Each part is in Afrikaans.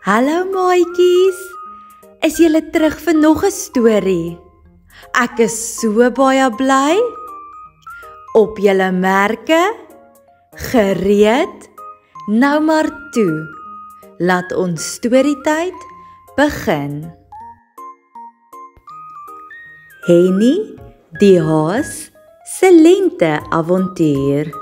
Hallo maatjies, is julle terug vir nog 'n storie? Ek is so baie bly. Op julle merke, gereed, nou maar toe. Laat ons storietyd begin. Henny, die haas, se lente-avontuur.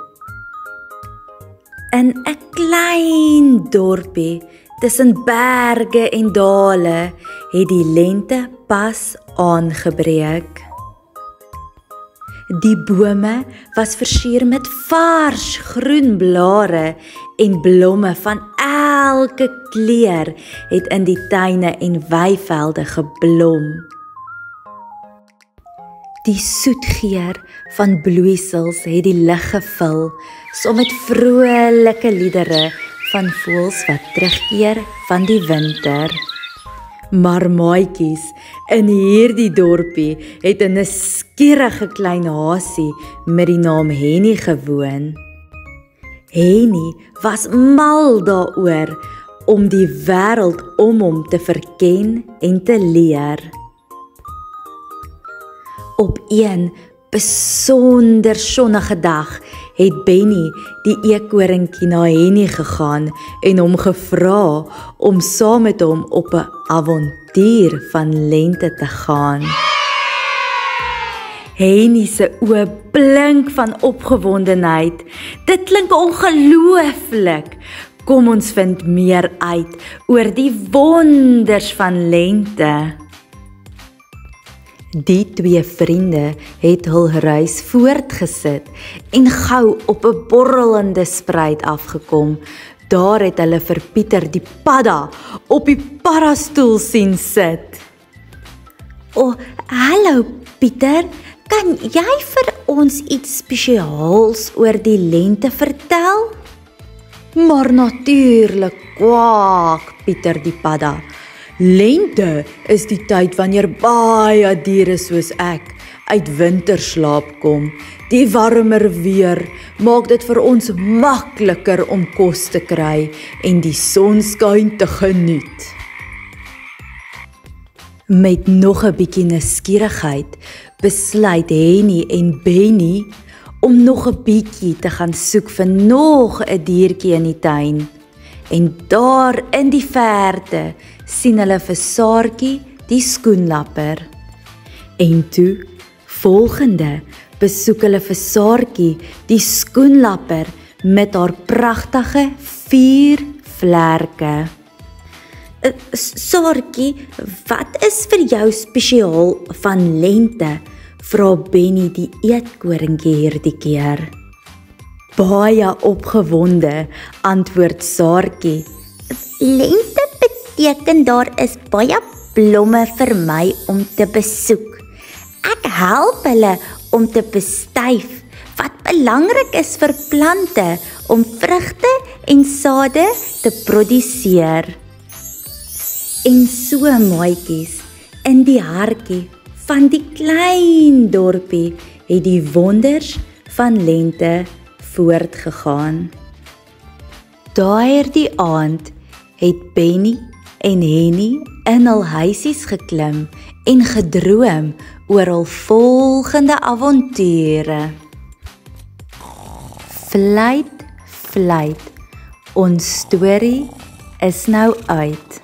In 'n klein dorpie tussen berge en dale het die lente pas aangebreek. Die bome was versier met vars groen blare en blomme van elke kleur het in die tuine en weivelde geblom. Die soet geur van bloeisels het die lug gevul, saam met vrolike liedere van voëls wat terugkeer van die winter. Maar maatjies, in hierdie dorpie het 'n nuuskierige klein haasie met die naam Henny gewoon. Henny was mal daaroor om die wêreld om hom te verken en te leer. Op een besonder sonnige dag het Benny die eekorinkie na Henny gegaan en hom gevra om saam met hom op 'n avontuur van lente te gaan. Henny se oë blink van opgewondenheid. Dit klink ongelooflik. Kom ons vind meer uit oor die wonders van lente. Die twee vriende het hul reis voortgesit en gou op 'n borrelende spruit afgekom. Daar het hulle vir Pieter die padda op die paddastoel sien sit. "O, hallo Pieter, kan jy vir ons iets spesiaals oor die lente vertel?" "Maar natuurlik," kwak Pieter die padda. "Lente is die tyd wanneer baie diere soos ek uit winterslaap kom. Die warmer weer maak dit vir ons makliker om kos te kry en die sonskyn te geniet." Met nog 'n bietjie nuuskierigheid besluit Henny en Benny om nog 'n bietjie te gaan soek vir nog 'n diertjie in die tuin. En daar in die verte sien hulle vir Saartjie die skoenlapper. En toe, volgende, besoek hulle vir Saartjie die skoenlapper met haar pragtige 4 vlerke. "Saartjie, wat is vir jou spesiaal van lente?" vra Benny die eetkorinkie hierdie keer. Baie opgewonde antwoord Saartjie. "Lente beteken daar is baie blomme vir my om te besoek. Ek help hulle om te bestuif wat belangrik is vir plante om vrugte en sade te produseer." En so maatjies, in die hartjie van die klein dorpie het die wonders van lente voortgegaan. Daardie aand het Benny en Henny in hul huisies geklim en gedroom oor hul volgende avonture. Fluit, fluit, ons storie is nou uit.